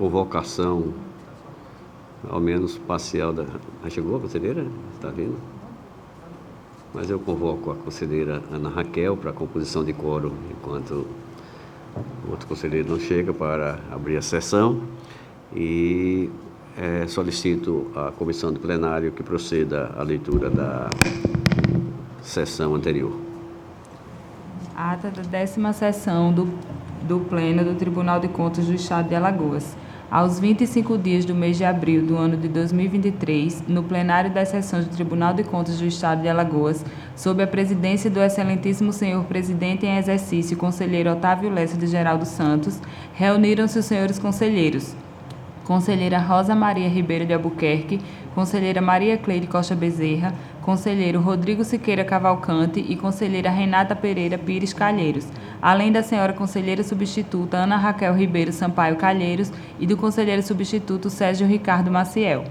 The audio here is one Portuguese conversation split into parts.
convocação, ao menos parcial, chegou a conselheira? Está vindo? Mas eu convoco a conselheira Ana Raquel para a composição de quórum, enquanto o outro conselheiro não chega, para abrir a sessão, e solicito à comissão de plenário que proceda à leitura da sessão anterior. Ata da 10ª sessão do Pleno do Tribunal de Contas do Estado de Alagoas. Aos 25 dias do mês de abril do ano de 2023, no plenário das sessões do Tribunal de Contas do Estado de Alagoas, sob a presidência do excelentíssimo senhor presidente em exercício, conselheiro Otávio Lessa de Geraldo Santos, reuniram-se os senhores conselheiros: conselheira Rosa Maria Ribeiro de Albuquerque, conselheira Maria Cleide Costa Bezerra, conselheiro Rodrigo Siqueira Cavalcante e conselheira Renata Pereira Pires Calheiros, além da senhora conselheira substituta Ana Raquel Ribeiro Sampaio Calheiros e do conselheiro substituto Sérgio Ricardo Maciel.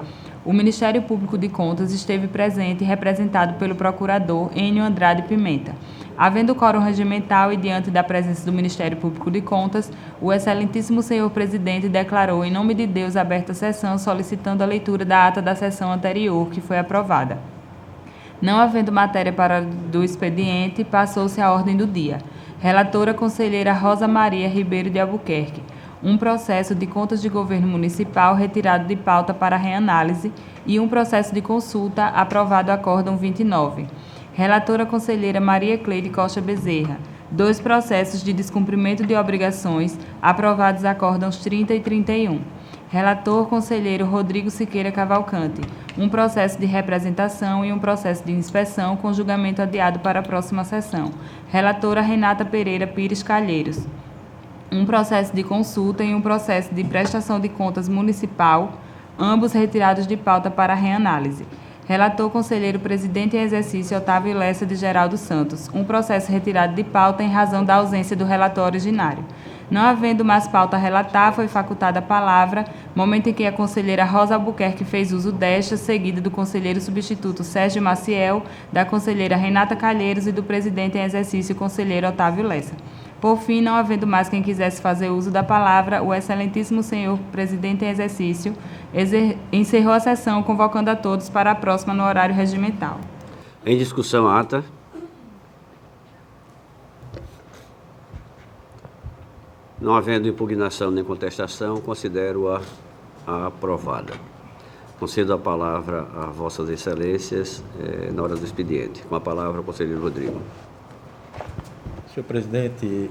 O Ministério Público de Contas esteve presente e representado pelo procurador Enio Andrade Pimenta. Havendo quórum regimental e diante da presença do Ministério Público de Contas, o excelentíssimo senhor presidente declarou em nome de Deus aberta a sessão, solicitando a leitura da ata da sessão anterior, que foi aprovada. Não havendo matéria para do expediente, passou-se à ordem do dia. Relatora conselheira Rosa Maria Ribeiro de Albuquerque. Um processo de contas de governo municipal retirado de pauta para reanálise e um processo de consulta aprovado acórdão 29. Relatora conselheira Maria Cleide Costa Bezerra. 2 processos de descumprimento de obrigações aprovados acórdãos 30 e 31. Relator conselheiro Rodrigo Siqueira Cavalcante. Um processo de representação e um processo de inspeção com julgamento adiado para a próxima sessão. Relatora Renata Pereira Pires Calheiros. Um processo de consulta e um processo de prestação de contas municipal, ambos retirados de pauta para reanálise. Relator conselheiro presidente em exercício Otávio Lessa de Geraldo Santos. Um processo retirado de pauta em razão da ausência do relator originário. Não havendo mais pauta a relatar, foi facultada a palavra, momento em que a conselheira Rosa Albuquerque fez uso desta, seguida do conselheiro substituto Sérgio Maciel, da conselheira Renata Calheiros e do presidente em exercício conselheiro Otávio Lessa. Por fim, não havendo mais quem quisesse fazer uso da palavra, o excelentíssimo senhor presidente em exercício encerrou a sessão, convocando a todos para a próxima no horário regimental. Em discussão, a ata. Não havendo impugnação nem contestação, considero-a aprovada. Concedo a palavra a vossas excelências na hora do expediente. Com a palavra, o conselheiro Rodrigo. Senhor presidente,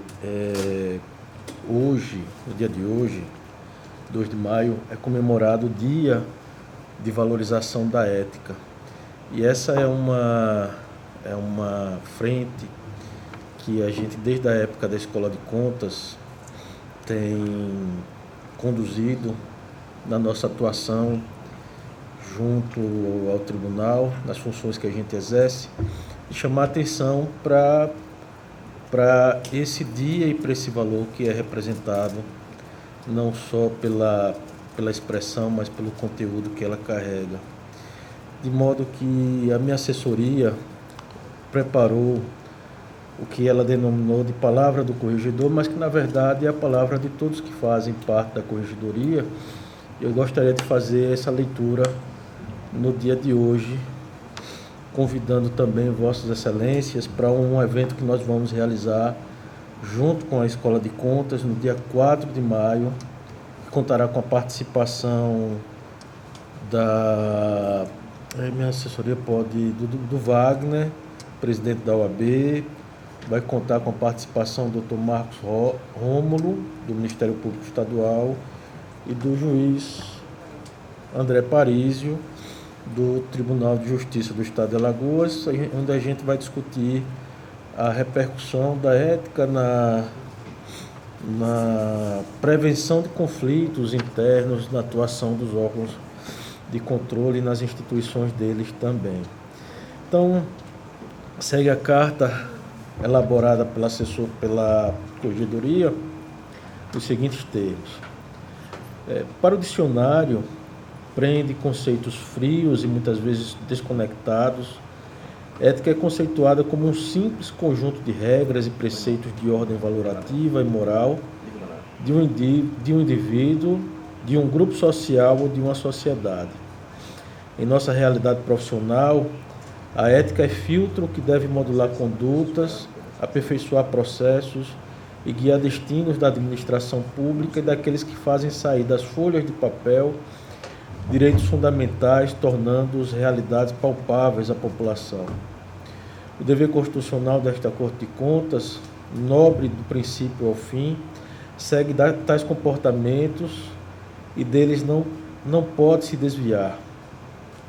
hoje, no dia de hoje, 2 de maio, é comemorado o Dia de Valorização da Ética. E essa é uma frente que a gente, desde a época da Escola de Contas, tem conduzido na nossa atuação junto ao tribunal, nas funções que a gente exerce, e chamar atenção para esse dia e para esse valor que é representado não só pela expressão, mas pelo conteúdo que ela carrega. De modo que a minha assessoria preparou o que ela denominou de palavra do corregedor, mas que na verdade é a palavra de todos que fazem parte da corregedoria. Eu gostaria de fazer essa leitura no dia de hoje, convidando também vossas excelências para um evento que nós vamos realizar junto com a Escola de Contas no dia 4 de maio, que contará com a participação da minha assessoria do Wagner, presidente da OAB, vai contar com a participação do Dr. Marcos Rômulo, do Ministério Público Estadual, e do juiz André Parísio, do Tribunal de Justiça do Estado de Alagoas, onde a gente vai discutir a repercussão da ética na prevenção de conflitos internos, na atuação dos órgãos de controle e nas instituições deles também. Então, segue a carta elaborada pela corregedoria nos seguintes termos. Para o dicionário, prende conceitos frios e muitas vezes desconectados. Ética é conceituada como um simples conjunto de regras e preceitos de ordem valorativa e moral de um indivíduo de um grupo social ou de uma sociedade. Em nossa realidade profissional, a ética é filtro que deve modular condutas, aperfeiçoar processos e guiar destinos da administração pública e daqueles que fazem sair das folhas de papel direitos fundamentais, tornando-os realidades palpáveis à população. O dever constitucional desta Corte de Contas, nobre do princípio ao fim, segue tais comportamentos e deles não pode se desviar.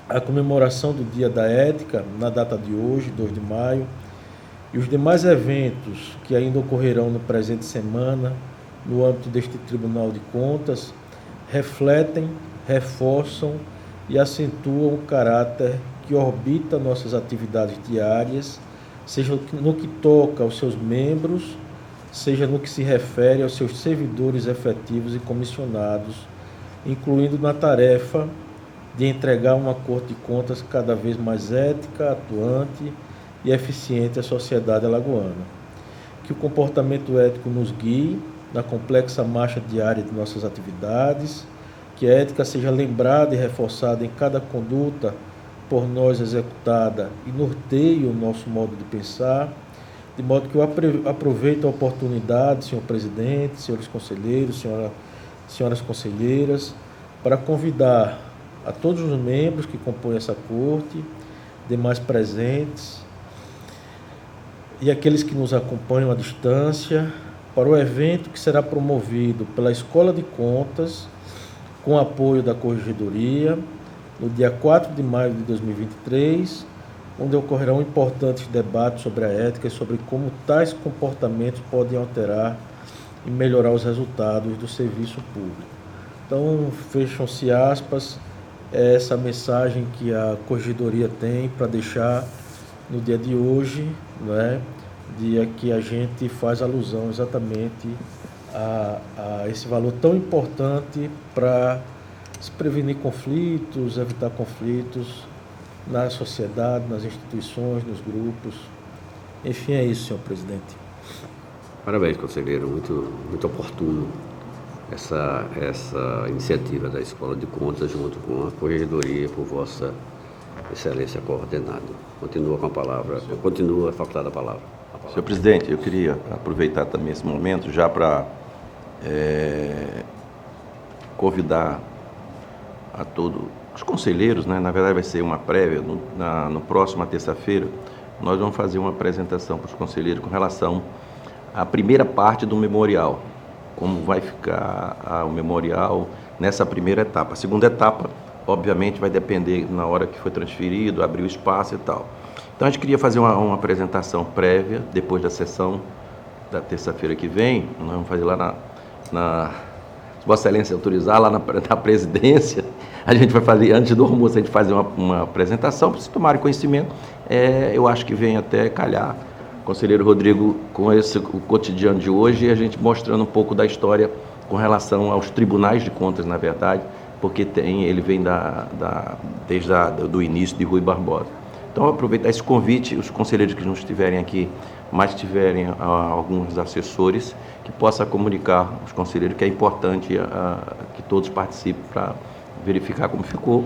A comemoração do Dia da Ética, na data de hoje, 2 de maio, e os demais eventos que ainda ocorrerão no presente semana, no âmbito deste Tribunal de Contas, refletem, reforçam e acentuam o caráter que orbita nossas atividades diárias, seja no que toca aos seus membros, seja no que se refere aos seus servidores efetivos e comissionados, incluindo na tarefa de entregar uma Corte de Contas cada vez mais ética, atuante e eficiente à sociedade alagoana. Que o comportamento ético nos guie na complexa marcha diária de nossas atividades, que a ética seja lembrada e reforçada em cada conduta por nós executada e norteie o nosso modo de pensar, de modo que eu aproveito a oportunidade, senhor presidente, senhores conselheiros, senhoras conselheiras, para convidar a todos os membros que compõem essa corte, demais presentes e aqueles que nos acompanham à distância, para o evento que será promovido pela Escola de Contas, com apoio da Corregedoria, no dia 4 de maio de 2023, onde ocorrerão importantes debates sobre a ética e sobre como tais comportamentos podem alterar e melhorar os resultados do serviço público. Então, fecham-se aspas, é essa mensagem que a Corregedoria tem para deixar no dia de hoje, né, dia que a gente faz alusão exatamente a esse valor tão importante para se prevenir conflitos, evitar conflitos na sociedade, nas instituições, nos grupos. Enfim, é isso, senhor presidente. Parabéns, conselheiro. Muito oportuno essa iniciativa da Escola de Contas junto com a Corregedoria por vossa excelência coordenada. Continua com a palavra, continua facultada a palavra. Senhor presidente, eu queria aproveitar também esse momento já para convidar a todos os conselheiros, né? Na verdade vai ser uma prévia, no próxima terça-feira, nós vamos fazer uma apresentação para os conselheiros com relação à primeira parte do memorial, como vai ficar o memorial nessa primeira etapa. A segunda etapa, obviamente, vai depender na hora que foi transferido, abrir o espaço e tal. Então a gente queria fazer uma apresentação prévia, depois da sessão da terça-feira que vem, nós vamos fazer lá se Vossa Excelência autorizar, lá na presidência, a gente vai fazer, antes do almoço, a gente fazer uma apresentação, para vocês tomarem conhecimento. Eu acho que vem até calhar, conselheiro Rodrigo, com o cotidiano de hoje, e a gente mostrando um pouco da história com relação aos tribunais de contas, na verdade, porque ele vem desde o início de Rui Barbosa. Então, aproveitar esse convite, os conselheiros que não estiverem aqui, mas tiverem alguns assessores, que possa comunicar aos conselheiros que é importante que todos participem para verificar como ficou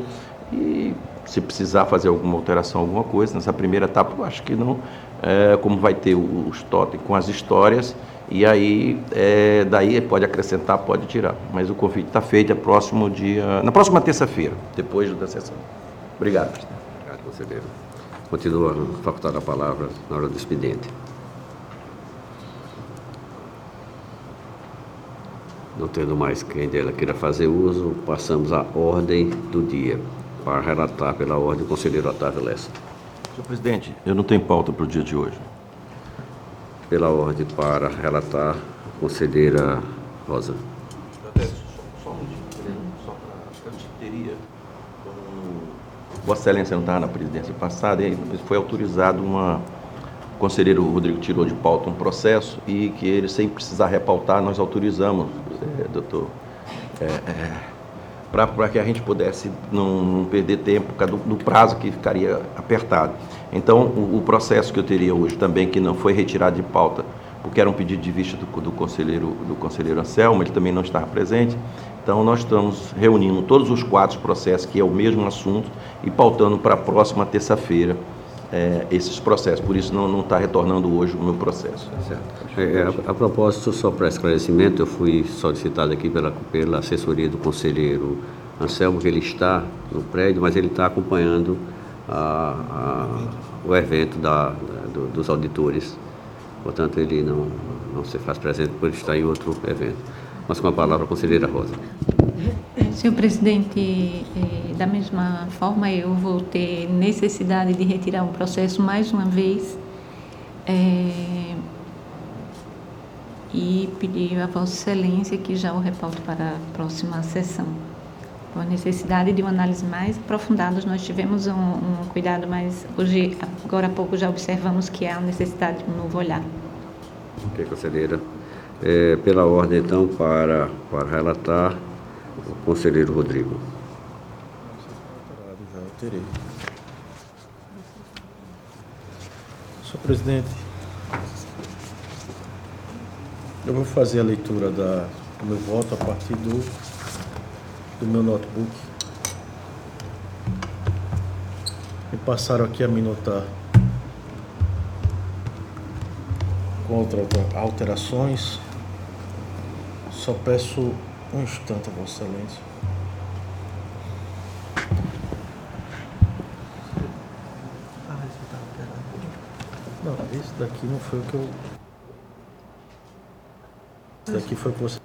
e se precisar fazer alguma alteração, alguma coisa. Nessa primeira etapa, eu acho que não, como vai ter os totens com as histórias, e aí daí pode acrescentar, pode tirar. Mas o convite está feito na próxima terça-feira, depois da sessão. Obrigado, presidente. Obrigado, conselheiro. Continua facultada a palavra na hora do expediente. Não tendo mais quem dela queira fazer uso, passamos à ordem do dia. Para relatar pela ordem, o conselheiro Otávio Lessa. Senhor presidente, eu não tenho pauta para o dia de hoje. Pela ordem, para relatar, a conselheira Rosa. Só um dia, só para a teria. Vossa Excelência não estava na presidência passada, e foi autorizado o conselheiro Rodrigo tirou de pauta um processo e que ele, sem precisar repautar, nós autorizamos, doutor, para que a gente pudesse não perder tempo por causa do prazo que ficaria apertado. Então, o processo que eu teria hoje também, que não foi retirado de pauta, porque era um pedido de vista do conselheiro Anselmo, ele também não estava presente, Então, nós estamos reunindo todos os 4 processos, que é o mesmo assunto, e pautando para a próxima terça-feira esses processos. Por isso, não está retornando hoje o meu processo. Certo. A propósito, só para esclarecimento, eu fui solicitado aqui pela assessoria do conselheiro Anselmo, que ele está no prédio, mas ele está acompanhando o evento dos auditores. Portanto, ele não se faz presente por estar em outro evento. Mas com a palavra a conselheira Rosa. Senhor presidente, da mesma forma eu vou ter necessidade de retirar um processo mais uma vez e pedir a Vossa Excelência que já o reporte para a próxima sessão. Com a necessidade de uma análise mais aprofundada, nós tivemos um cuidado, mas hoje, agora há pouco, já observamos que há necessidade de um novo olhar. Ok, conselheira. Pela ordem, então, para relatar, o conselheiro Rodrigo. Já alterei. Senhor presidente, eu vou fazer a leitura do meu voto a partir do meu notebook. Me passaram aqui a minutar com alterações. Só peço um instante a Vossa Excelência. Não, esse daqui não foi o que eu... Esse daqui foi o que você...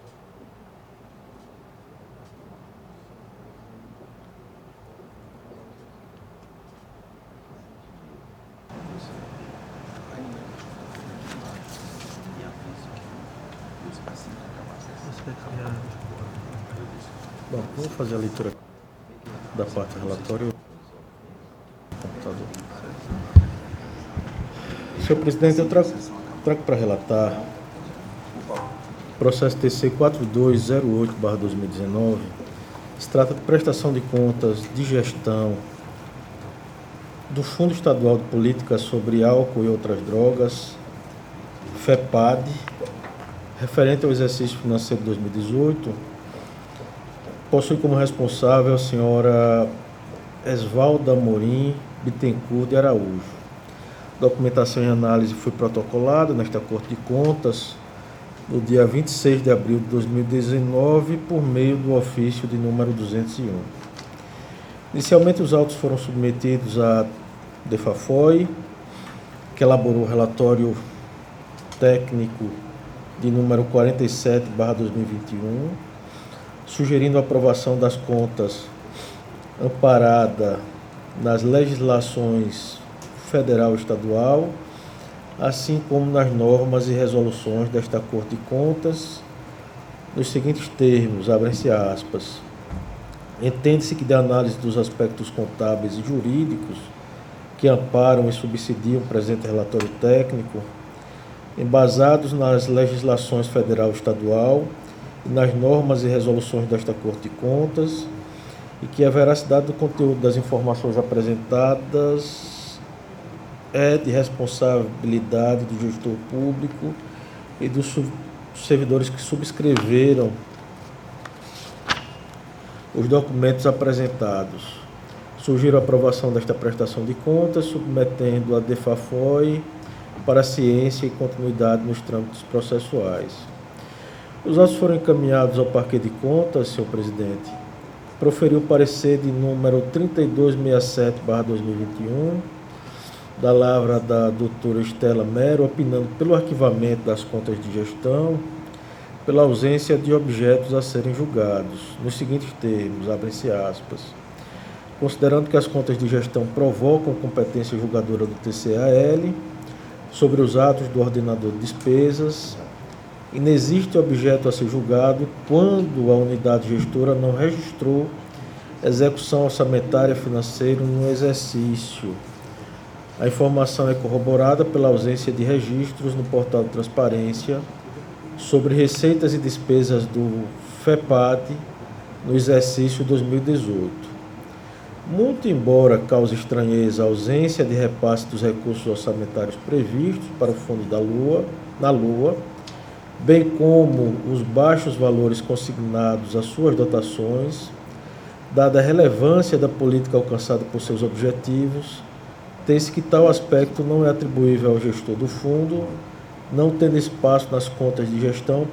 Bom, vou fazer a leitura da parte relatória. Computador. Senhor presidente, eu trago para relatar processo TC 4208/2019. Se trata de prestação de contas de gestão do Fundo Estadual de Políticas sobre Álcool e Outras Drogas, FEPAD, referente ao exercício financeiro de 2018, possui como responsável a senhora Esvalda Amorim Bittencourt de Araújo. Documentação e análise foi protocolada nesta Corte de Contas no dia 26 de abril de 2019 por meio do ofício de número 201. Inicialmente, os autos foram submetidos à DEFAFOI, que elaborou o relatório técnico de número 47/2021, sugerindo a aprovação das contas amparada nas legislações federal e estadual, assim como nas normas e resoluções desta Corte de Contas, nos seguintes termos, abrem-se aspas. Entende-se que da análise dos aspectos contábeis e jurídicos que amparam e subsidiam o presente relatório técnico, embasados nas legislações federal e estadual e nas normas e resoluções desta Corte de Contas, e que a veracidade do conteúdo das informações apresentadas é de responsabilidade do gestor público e dos servidores que subscreveram os documentos apresentados. Sugiro a aprovação desta prestação de contas, submetendo a DEFAFOI para a ciência e continuidade nos trâmites processuais. Os autos foram encaminhados ao Parquet de Contas, senhor presidente. Proferiu parecer de número 3267/2021, da lavra da doutora Estela Mero, opinando pelo arquivamento das contas de gestão, pela ausência de objetos a serem julgados, nos seguintes termos, abrem-se aspas. Considerando que as contas de gestão provocam competência julgadora do TCAL sobre os atos do ordenador de despesas, inexiste objeto a ser julgado quando a unidade gestora não registrou execução orçamentária financeira no exercício. A informação é corroborada pela ausência de registros no portal de transparência sobre receitas e despesas do FEPAD no exercício 2018. Muito embora cause estranheza a ausência de repasse dos recursos orçamentários previstos para o Fundo da Lua, bem como os baixos valores consignados às suas dotações, dada a relevância da política alcançada por seus objetivos, tem-se que tal aspecto não é atribuível ao gestor do fundo, não tendo espaço nas contas de gestão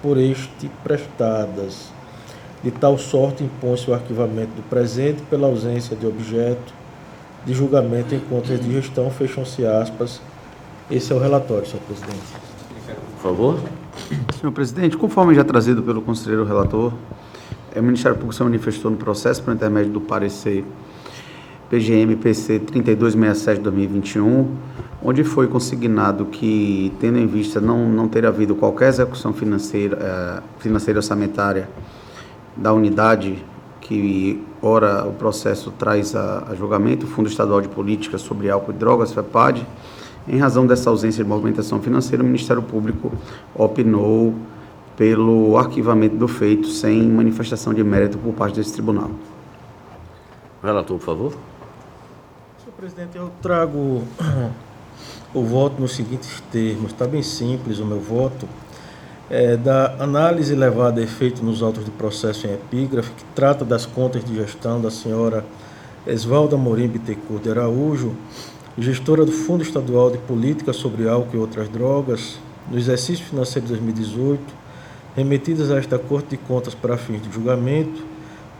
por este prestadas. De tal sorte, impõe-se o arquivamento do presente pela ausência de objeto de julgamento em contas de gestão, fecham-se aspas. Esse é o relatório, senhor presidente. Por favor. Senhor presidente, conforme já trazido pelo conselheiro relator, o Ministério Público se manifestou no processo por intermédio do parecer PGM-PC 3267 de 2021, onde foi consignado que, tendo em vista não ter havido qualquer execução financeira orçamentária da unidade que, ora, o processo traz a julgamento, o Fundo Estadual de Políticas sobre Álcool e Drogas, FEPAD, em razão dessa ausência de movimentação financeira, o Ministério Público opinou pelo arquivamento do feito sem manifestação de mérito por parte desse tribunal. Relator, por favor. Senhor presidente, eu trago o voto nos seguintes termos. Está bem simples o meu voto. Da análise levada a efeito nos autos de processo em epígrafe, que trata das contas de gestão da senhora Esvalda Amorim Bittencourt de Araújo, gestora do Fundo Estadual de Políticas sobre Álcool e Outras Drogas, no exercício financeiro de 2018, remetidas a esta Corte de Contas para fins de julgamento,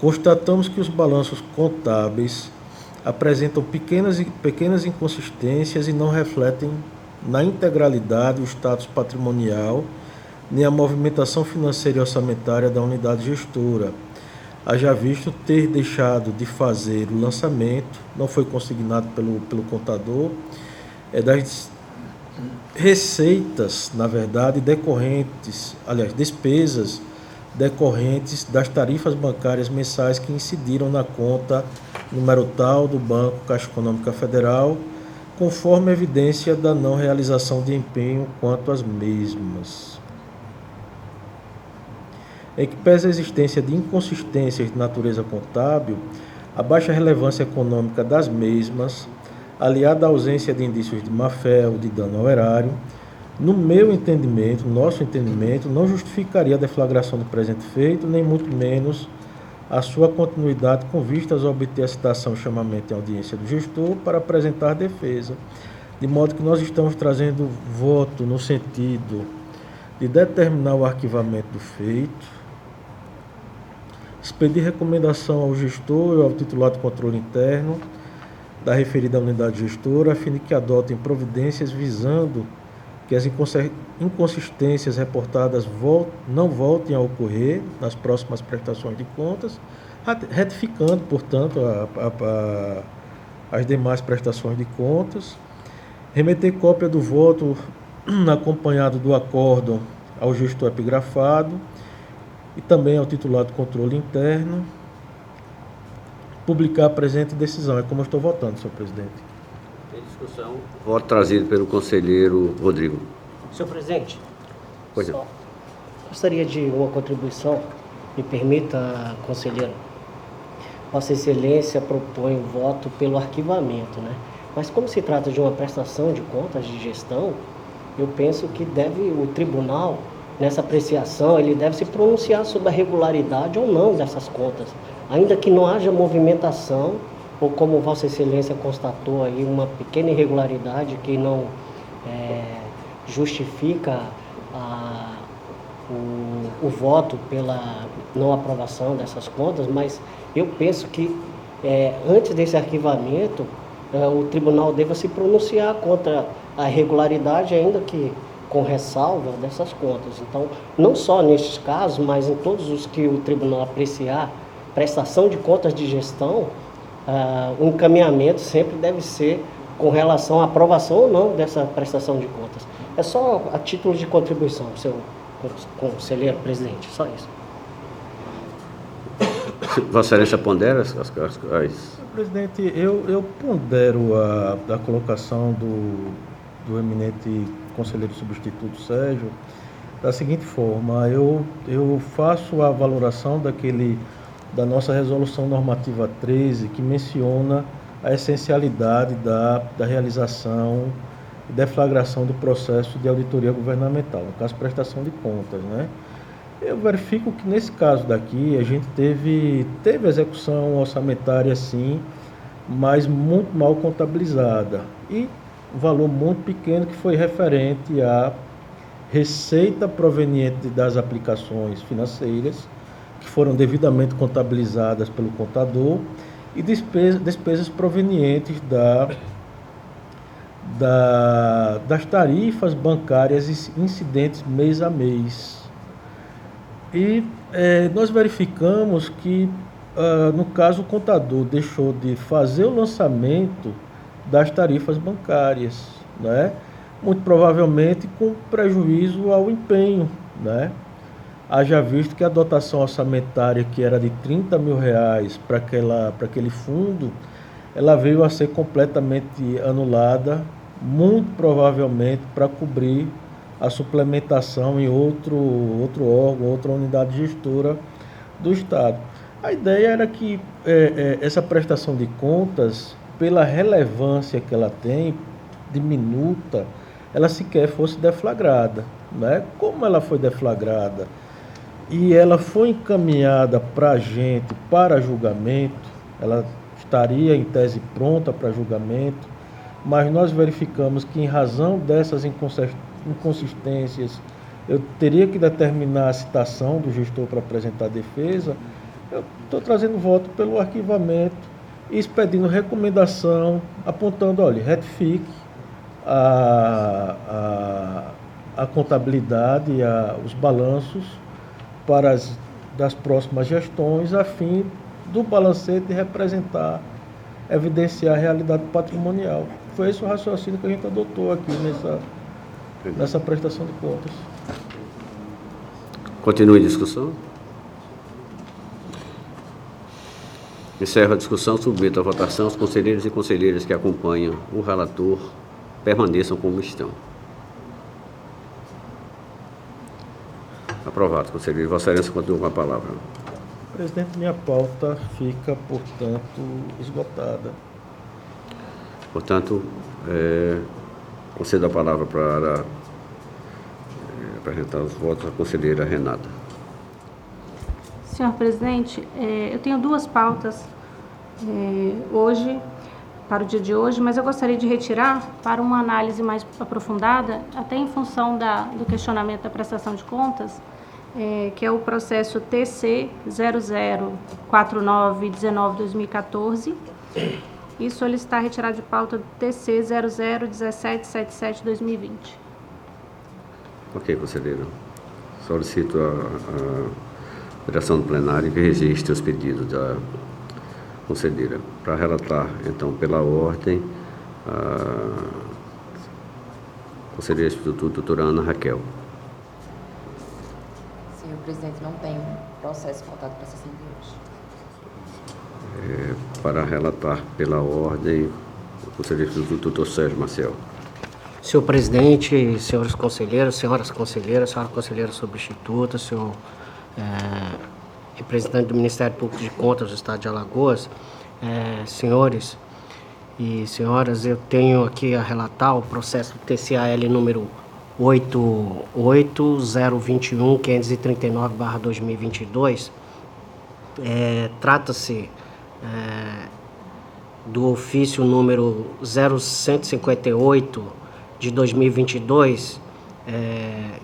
constatamos que os balanços contábeis apresentam pequenas inconsistências e não refletem na integralidade o status patrimonial nem a movimentação financeira e orçamentária da unidade gestora. Haja visto ter deixado de fazer o lançamento, não foi consignado pelo contador, das receitas, na verdade, despesas decorrentes das tarifas bancárias mensais que incidiram na conta número tal do Banco Caixa Econômica Federal, conforme evidência da não realização de empenho quanto às mesmas. Em que pese a existência de inconsistências de natureza contábil, a baixa relevância econômica das mesmas, aliada à ausência de indícios de má-fé ou de dano ao erário, no nosso entendimento, não justificaria a deflagração do presente feito, nem muito menos a sua continuidade com vistas a obter a citação e chamamento em audiência do gestor para apresentar defesa, de modo que nós estamos trazendo voto no sentido de determinar o arquivamento do feito, expedir recomendação ao gestor e ao titular de controle interno da referida unidade gestora, a fim de que adotem providências visando que as inconsistências reportadas não voltem a ocorrer nas próximas prestações de contas, retificando, portanto, as demais prestações de contas, remeter cópia do voto acompanhado do acórdão ao gestor epigrafado e também ao titular do controle interno, publicar a presente decisão. É como eu estou votando, senhor presidente. Em discussão, voto trazido pelo conselheiro Rodrigo. Senhor presidente, Pois não. gostaria de uma contribuição. Me permita, conselheiro. Vossa Excelência propõe o voto pelo arquivamento, né? Mas como se trata de uma prestação de contas de gestão, eu penso que o tribunal, nessa apreciação, ele deve se pronunciar sobre a regularidade ou não dessas contas, ainda que não haja movimentação, ou como Vossa Excelência constatou aí, uma pequena irregularidade que não justifica o voto pela não aprovação dessas contas, mas eu penso que antes desse arquivamento, o tribunal deva se pronunciar contra a irregularidade, ainda que com ressalva dessas contas. Então, não só nestes casos, mas em todos os que o tribunal apreciar prestação de contas de gestão, o encaminhamento sempre deve ser com relação à aprovação ou não dessa prestação de contas. É só a título de contribuição, seu conselheiro presidente, só isso. Vossa Excelência pondera as... Presidente, eu pondero a colocação do eminente conselheiro substituto Sérgio da seguinte forma: eu faço a valoração da nossa resolução normativa 13, que menciona a essencialidade da realização e deflagração do processo de auditoria governamental, no caso, prestação de contas, né? Eu verifico que nesse caso daqui a gente teve execução orçamentária sim, mas muito mal contabilizada e um valor muito pequeno que foi referente à receita proveniente das aplicações financeiras, que foram devidamente contabilizadas pelo contador, e despesas provenientes das tarifas bancárias incidentes mês a mês. E nós verificamos que, no caso, o contador deixou de fazer o lançamento das tarifas bancárias, né? Muito provavelmente com prejuízo ao empenho, né? Haja visto que a dotação orçamentária, que era de R$30 mil para aquele fundo, ela veio a ser completamente anulada, muito provavelmente para cobrir a suplementação em outro órgão, outra unidade gestora do Estado. A ideia era que essa prestação de contas, pela relevância que ela tem, diminuta, ela sequer fosse deflagrada, né? Como ela foi deflagrada e ela foi encaminhada para a gente para julgamento, ela estaria em tese pronta para julgamento, mas nós verificamos que, em razão dessas inconsistências, eu teria que determinar a citação do gestor para apresentar a defesa. Eu estou trazendo voto pelo arquivamento e expedindo recomendação, apontando, olha, retifique a contabilidade, os balanços das próximas gestões, a fim do balancete representar, evidenciar a realidade patrimonial. Foi esse o raciocínio que a gente adotou aqui nessa prestação de contas. Continue a discussão. Encerro a discussão, submeto à votação. Os conselheiros e conselheiras que acompanham o relator permaneçam como estão. Aprovado, conselheiro. Vossa Excelência continua com a palavra. Presidente, minha pauta fica, portanto, esgotada. Portanto, concedo a palavra para apresentar os votos à conselheira Renata. Senhor presidente, eu tenho duas pautas hoje, para o dia de hoje, mas eu gostaria de retirar para uma análise mais aprofundada, até em função do questionamento da prestação de contas, que é o processo TC 004919-2014, e solicitar retirada de pauta do TC 001777-2020. Ok, conselheiro. Solicito a direção do plenário que registre os pedidos da conselheira. Para relatar, então, pela ordem, a conselheira substituta, doutora Ana Raquel. Senhor presidente, não tem processo voltado para a sessão de hoje. Para relatar pela ordem, o conselheiro substituto, doutor Sérgio Marcel. Senhor presidente, senhores conselheiros, senhora conselheira substituta, senhor representante do Ministério Público de Contas do Estado de Alagoas, senhores e senhoras, eu tenho aqui a relatar o processo TCAL número 88021-539/2022. Trata-se do ofício número 0158 de 2022,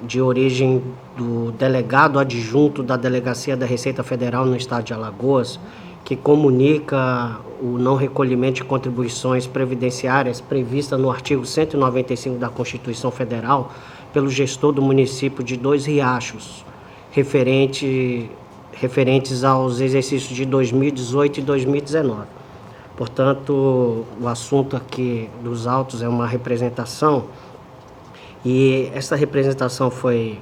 de origem do delegado adjunto da Delegacia da Receita Federal no Estado de Alagoas, que comunica o não recolhimento de contribuições previdenciárias prevista no artigo 195 da Constituição Federal pelo gestor do município de Dois Riachos, referentes aos exercícios de 2018 e 2019. Portanto, o assunto aqui dos autos é uma representação, e essa representação foi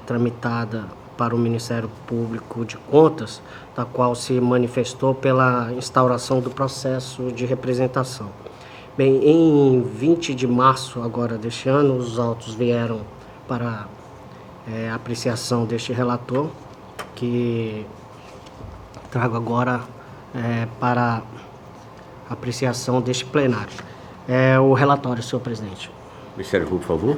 tramitada para o Ministério Público de Contas, da qual se manifestou pela instauração do processo de representação. Bem, em 20 de março agora deste ano, os autos vieram para apreciação deste relator, que trago agora para apreciação deste plenário. o relatório, senhor presidente. Ministério Público, por favor.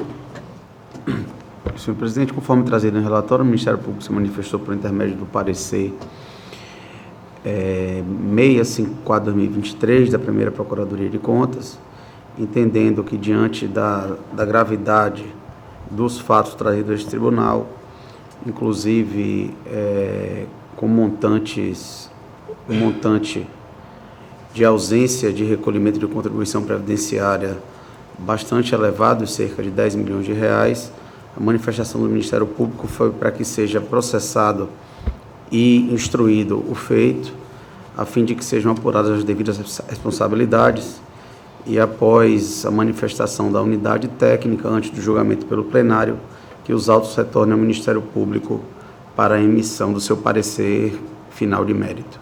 Senhor presidente, conforme trazido no relatório, o Ministério Público se manifestou por intermédio do parecer 654/2023 da primeira Procuradoria de Contas, entendendo que diante da gravidade dos fatos trazidos a este tribunal, inclusive com um montante de ausência de recolhimento de contribuição previdenciária bastante elevado, cerca de 10 milhões de reais, a manifestação do Ministério Público foi para que seja processado e instruído o feito, a fim de que sejam apuradas as devidas responsabilidades, e após a manifestação da unidade técnica, antes do julgamento pelo plenário, que os autos retornem ao Ministério Público para a emissão do seu parecer final de mérito.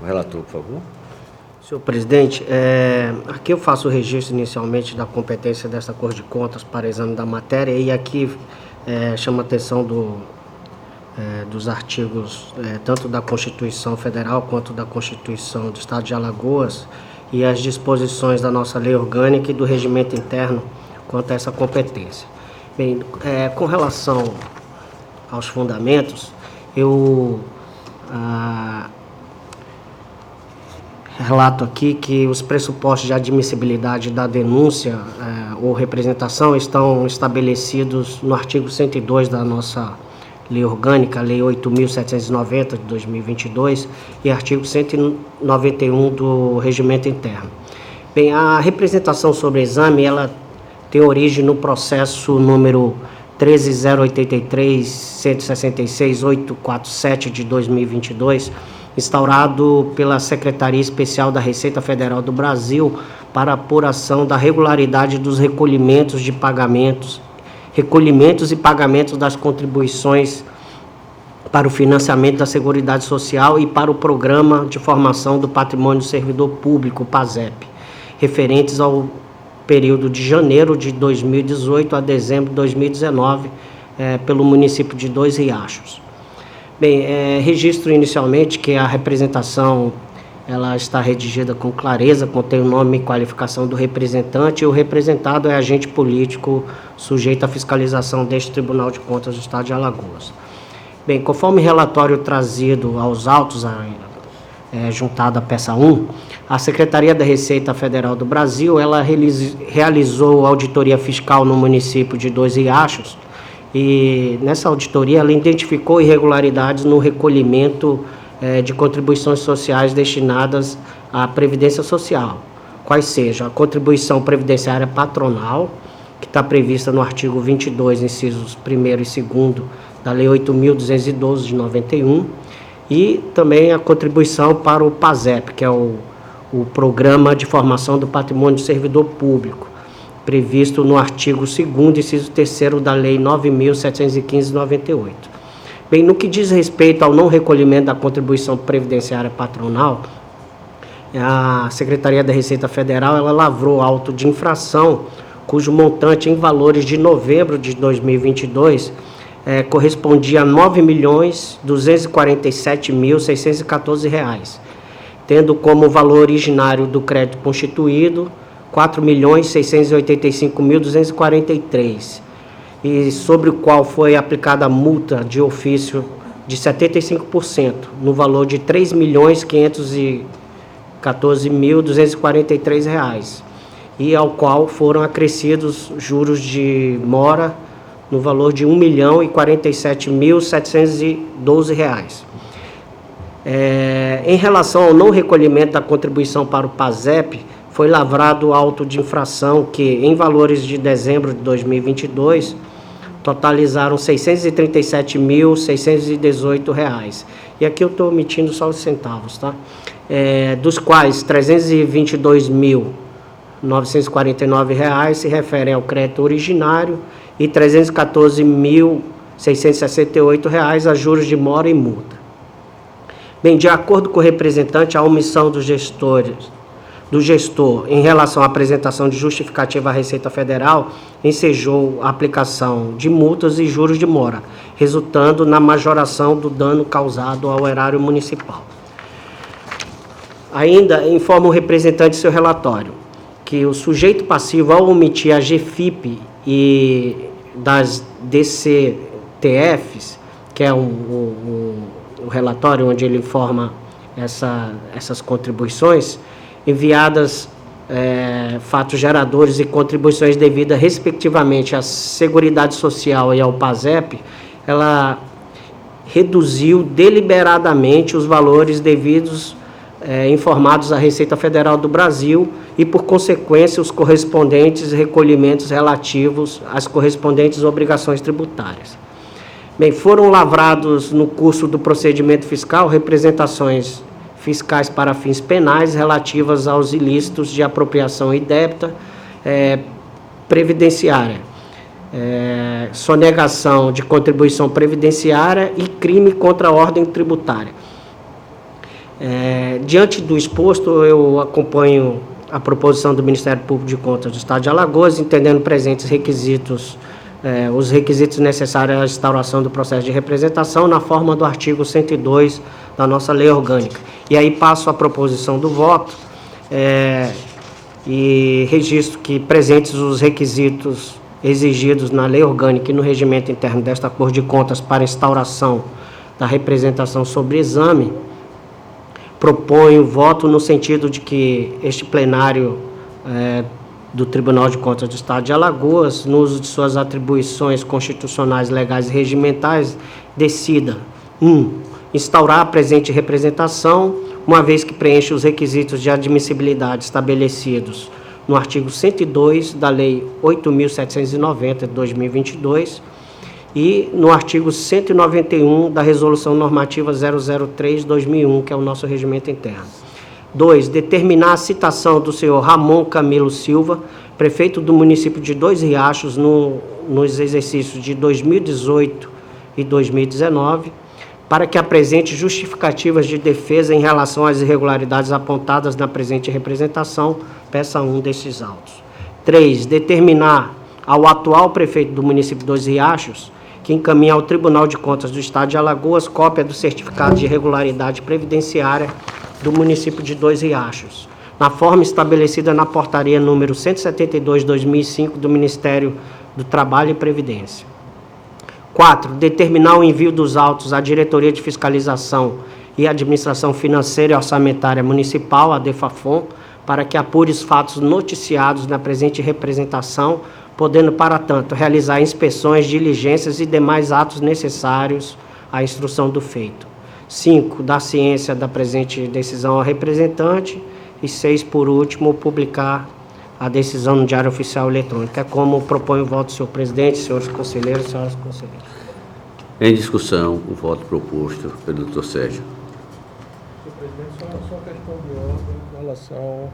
O relator, por favor. Senhor presidente, aqui eu faço o registro inicialmente da competência dessa Corte de Contas para exame da matéria, e aqui chama a atenção dos artigos tanto da Constituição Federal quanto da Constituição do Estado de Alagoas e as disposições da nossa lei orgânica e do regimento interno quanto a essa competência. Bem, com relação aos fundamentos, eu relato aqui que os pressupostos de admissibilidade da denúncia ou representação estão estabelecidos no artigo 102 da nossa lei orgânica, a lei 8.790 de 2022 e artigo 191 do regimento interno. Bem, a representação sobre exame, ela tem origem no processo número 13.083.166.847 de 2022, instaurado pela Secretaria Especial da Receita Federal do Brasil para apuração da regularidade dos recolhimentos e pagamentos das contribuições para o financiamento da Seguridade Social e para o Programa de Formação do Patrimônio do Servidor Público, PASEP, referentes ao período de janeiro de 2018 a dezembro de 2019, pelo município de Dois Riachos. Bem, registro inicialmente que a representação ela está redigida com clareza, contém o nome e qualificação do representante, e o representado é agente político sujeito à fiscalização deste Tribunal de Contas do Estado de Alagoas. Bem, conforme relatório trazido aos autos, juntado à peça 1, a Secretaria da Receita Federal do Brasil ela realizou auditoria fiscal no município de Dois Riachos, e nessa auditoria ela identificou irregularidades no recolhimento de contribuições sociais destinadas à Previdência Social, quais sejam a contribuição previdenciária patronal, que está prevista no artigo 22, incisos 1º e 2º da Lei 8.212 de 91, e também a contribuição para o PASEP, que é o Programa de Formação do Patrimônio do Servidor Público, previsto no artigo 2º, inciso 3º da Lei 9.715 de 98. Bem, no que diz respeito ao não recolhimento da contribuição previdenciária patronal, a Secretaria da Receita Federal ela lavrou auto de infração, cujo montante em valores de novembro de 2022 correspondia a R$ 9.247.614, tendo como valor originário do crédito constituído R$ 4.685.243, e sobre o qual foi aplicada a multa de ofício de 75%, no valor de R$ 3.514.243, e ao qual foram acrescidos juros de mora no valor de R$ 1.047.712. Em relação ao não recolhimento da contribuição para o PASEP, foi lavrado auto de infração que, em valores de dezembro de 2022, totalizaram R$ 637.618. E aqui eu estou omitindo só os centavos, tá? Dos quais R$ 322.949 se referem ao crédito originário e R$ 314.668 a juros de mora e multa. Bem, de acordo com o representante, a omissão do gestor em relação à apresentação de justificativa à Receita Federal ensejou a aplicação de multas e juros de mora, resultando na majoração do dano causado ao erário municipal. Ainda informa o representante em seu relatório que o sujeito passivo, ao omitir a GFIP e das DCTFs, que é o relatório onde ele informa essas contribuições, enviadas fatos geradores e contribuições devidas respectivamente à Seguridade Social e ao PASEP, ela reduziu deliberadamente os valores devidos informados à Receita Federal do Brasil e, por consequência, os correspondentes recolhimentos relativos às correspondentes obrigações tributárias. Bem, foram lavrados no curso do procedimento fiscal representações fiscais para fins penais relativas aos ilícitos de apropriação indébita previdenciária, sonegação de contribuição previdenciária e crime contra a ordem tributária. Diante do exposto, eu acompanho a proposição do Ministério Público de Contas do Estado de Alagoas, entendendo presentes requisitos, os requisitos necessários à instauração do processo de representação na forma do artigo 102 da nossa lei orgânica. E aí passo a proposição do voto e registro que, presentes os requisitos exigidos na lei orgânica e no regimento interno desta Corte de Contas para instauração da representação sobre exame, proponho voto no sentido de que este plenário do Tribunal de Contas do Estado de Alagoas, no uso de suas atribuições constitucionais, legais e regimentais, decida: 1. Instaurar a presente representação, uma vez que preenche os requisitos de admissibilidade estabelecidos no artigo 102 da Lei 8.790 de 2022 e no artigo 191 da Resolução Normativa 003 de 2001, que é o nosso regimento interno. 2. Determinar a citação do senhor Ramon Camilo Silva, prefeito do município de Dois Riachos, nos exercícios de 2018 e 2019, para que apresente justificativas de defesa em relação às irregularidades apontadas na presente representação, peça 1 destes autos. 3. Determinar ao atual prefeito do município de Dois Riachos que encaminhe ao Tribunal de Contas do Estado de Alagoas cópia do certificado de regularidade previdenciária do município de Dois Riachos, na forma estabelecida na portaria número 172/2005 do Ministério do Trabalho e Previdência. 4. Determinar o envio dos autos à Diretoria de Fiscalização e Administração Financeira e Orçamentária Municipal, a DEFAFON, para que apure os fatos noticiados na presente representação, podendo, para tanto, realizar inspeções, diligências e demais atos necessários à instrução do feito. 5. Dar ciência da presente decisão ao representante. E 6, por último, publicar a decisão no Diário Oficial Eletrônico. É como propõe o voto, senhor presidente, senhores conselheiros e senhoras conselheiras. Em discussão, o voto proposto pelo doutor Sérgio. Senhor presidente, só uma questão de ordem em relação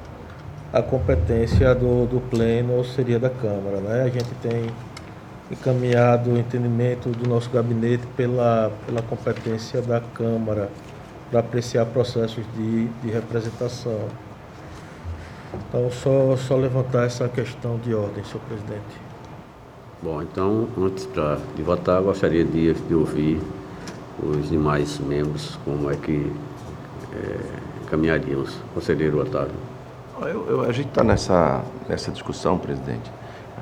à competência do Pleno, ou seria da Câmara, né? A gente tem encaminhado o entendimento do nosso gabinete pela competência da Câmara para apreciar processos de representação. Então, só levantar essa questão de ordem, senhor presidente. Bom, então, antes de votar, gostaria de ouvir os demais membros, como é que caminharíamos. Conselheiro Otávio. A gente está nessa discussão, presidente,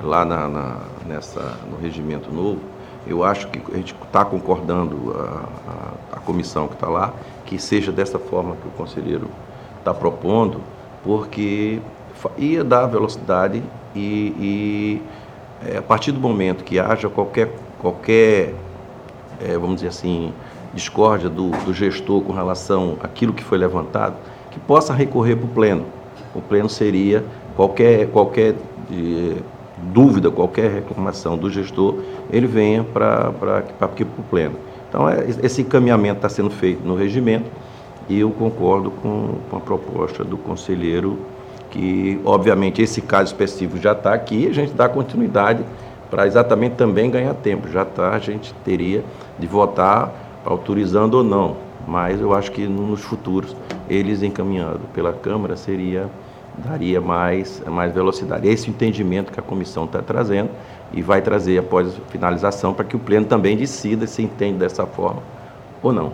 lá no regimento novo. Eu acho que a gente está concordando, a comissão que está lá, que seja dessa forma que o conselheiro está propondo, porque ia dar velocidade e a partir do momento que haja qualquer vamos dizer assim, discórdia do gestor com relação àquilo que foi levantado, que possa recorrer para o Pleno. O Pleno seria qualquer dúvida, qualquer reclamação do gestor, ele venha para o Pleno. Então, esse encaminhamento está sendo feito no regimento e eu concordo com a proposta do conselheiro que, obviamente, esse caso específico já está aqui, a gente dá continuidade para exatamente também ganhar tempo. Já está, a gente teria de votar autorizando ou não, mas eu acho que nos futuros, eles encaminhando pela Câmara daria mais velocidade. Esse entendimento que a comissão está trazendo e vai trazer após a finalização para que o Pleno também decida se entende dessa forma ou não.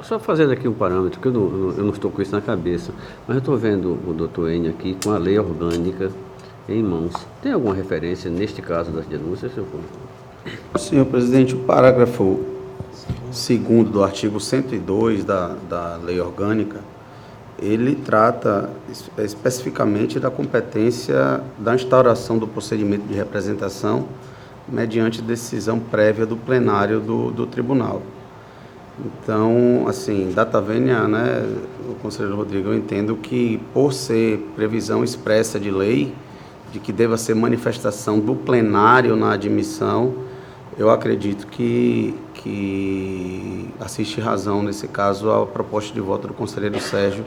Só fazendo aqui um parâmetro, que eu não estou com isso na cabeça, mas eu estou vendo o doutor Enio aqui com a lei orgânica em mãos. Tem alguma referência neste caso das denúncias, senhor? Senhor presidente, o parágrafo 2º do artigo 102 da lei orgânica, ele trata especificamente da competência da instauração do procedimento de representação mediante decisão prévia do plenário do tribunal. Então, assim, data vênia, né, o conselheiro Rodrigo, eu entendo que, por ser previsão expressa de lei, de que deva ser manifestação do plenário na admissão, eu acredito que assiste razão, nesse caso, à proposta de voto do conselheiro Sérgio,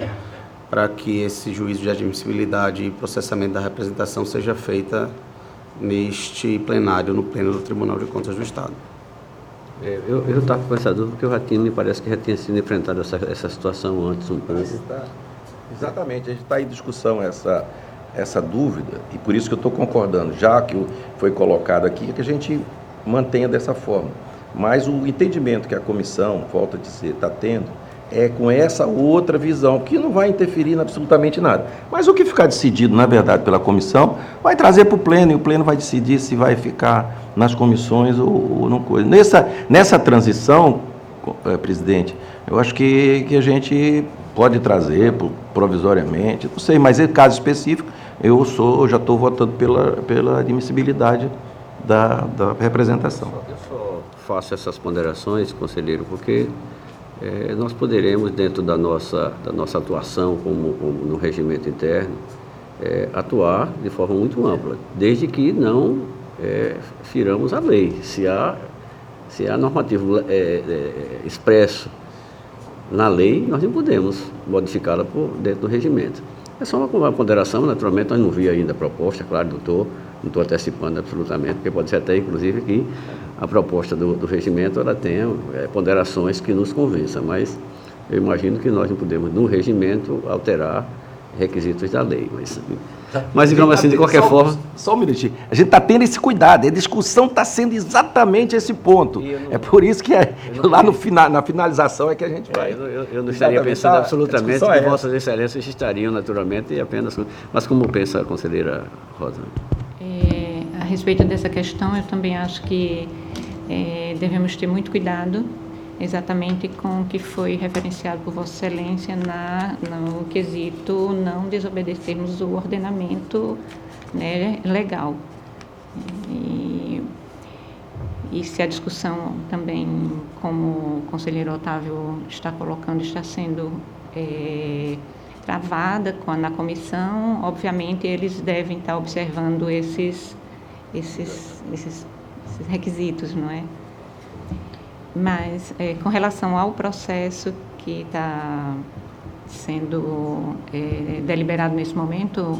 para que esse juízo de admissibilidade e processamento da representação seja feita neste plenário, no pleno do Tribunal de Contas do Estado. Eu estava com essa dúvida, porque me parece que já tinha sido enfrentada essa situação antes um pouco. Exatamente, a gente está em discussão essa dúvida, e por isso que eu estou concordando, já que foi colocado aqui, que a gente mantenha dessa forma. Mas o entendimento que a comissão, volta a dizer, está tendo, é com essa outra visão, que não vai interferir em absolutamente nada. Mas o que ficar decidido, na verdade, pela comissão, vai trazer para o pleno, e o pleno vai decidir se vai ficar nas comissões ou não coisa. Nessa transição, presidente, eu acho que a gente pode trazer provisoriamente, não sei, mas em caso específico, eu já estou votando pela admissibilidade da representação. Eu só faço essas ponderações, conselheiro, porque nós poderemos, dentro da nossa atuação como no regimento interno, atuar de forma muito ampla, desde que não firamos a lei. Se há normativo expresso na lei, nós não podemos modificá-la dentro do regimento. É só uma ponderação, naturalmente, nós não vimos ainda a proposta, claro, não estou antecipando absolutamente, porque pode ser até, inclusive, que a proposta do regimento ela tenha ponderações que nos convençam, mas eu imagino que nós não podemos, no regimento, alterar requisitos da lei. Mas digamos assim, de qualquer forma... Só um minutinho. A gente está tendo esse cuidado, a discussão está sendo exatamente esse ponto. É por isso que lá na finalização é que a gente vai... Eu não estaria pensando absolutamente que Vossas Excelências estariam naturalmente apenas... Mas como pensa a conselheira Rosa? A respeito dessa questão, eu também acho que devemos ter muito cuidado exatamente com o que foi referenciado por Vossa Excelência no quesito não desobedecermos o ordenamento, né, legal. E se a discussão também, como o conselheiro Otávio está colocando, está sendo travada na comissão, obviamente eles devem estar observando esses requisitos, não é? Mas, com relação ao processo que está sendo deliberado nesse momento,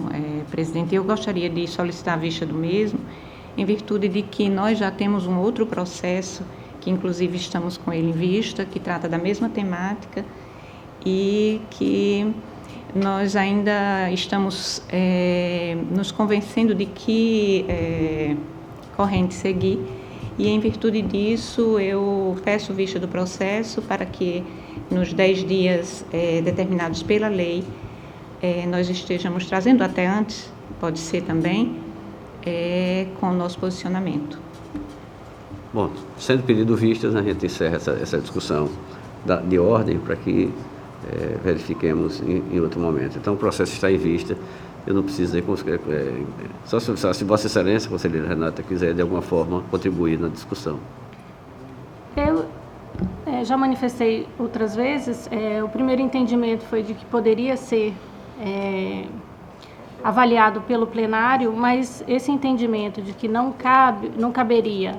presidente, eu gostaria de solicitar a vista do mesmo, em virtude de que nós já temos um outro processo, que inclusive estamos com ele em vista, que trata da mesma temática e que nós ainda estamos nos convencendo de que corrente seguir. E, em virtude disso, eu peço vista do processo para que, nos 10 dias determinados pela lei, nós estejamos trazendo, até antes, pode ser também, com o nosso posicionamento. Bom, sendo pedido vistas, a gente encerra essa discussão de ordem para que verifiquemos em outro momento. Então, o processo está em vista. Eu não preciso só se Vossa Excelência, conselheira Renata, quiser de alguma forma contribuir na discussão. Eu já manifestei outras vezes, o primeiro entendimento foi de que poderia ser avaliado pelo plenário, mas esse entendimento de que não caberia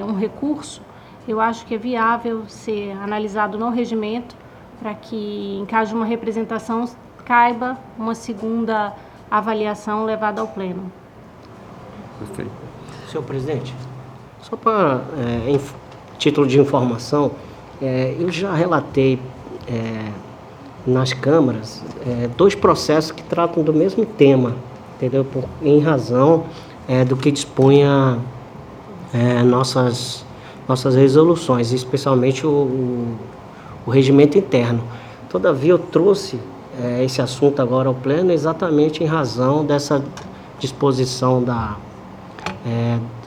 um recurso, eu acho que é viável ser analisado no regimento para que, em caso de uma representação, caiba uma segunda avaliação levada ao pleno. Perfeito. Senhor presidente, só para título de informação, eu já relatei nas câmaras 2 processos que tratam do mesmo tema, entendeu? Em razão do que dispunha nossas resoluções, especialmente o o regimento interno. Todavia, eu trouxe esse assunto agora ao pleno exatamente em razão dessa disposição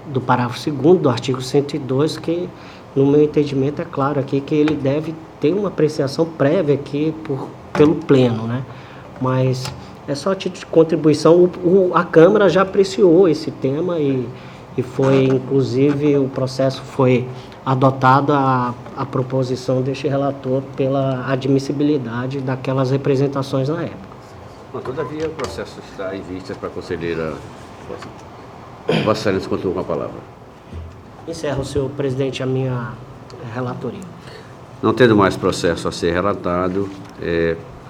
do parágrafo 2º do artigo 102, que, no meu entendimento, é claro aqui que ele deve ter uma apreciação prévia aqui pelo pleno, né? Mas é só a título de contribuição, a Câmara já apreciou esse tema e foi, inclusive, o processo foi adotado a proposição deste relator pela admissibilidade daquelas representações na época. Bom, todavia, o processo está em vista para a conselheira. Vossa Excelência continua com a palavra. Encerro, senhor presidente, a minha relatoria. Não tendo mais processo a ser relatado,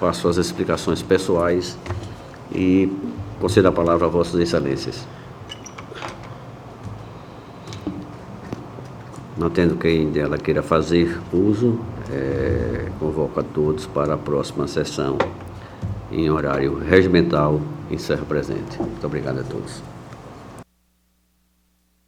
passo as explicações pessoais e concedo a palavra a Vossas Excelências. Não tendo quem dela queira fazer uso, convoco a todos para a próxima sessão em horário regimental. Encerro presente. Muito obrigado a todos.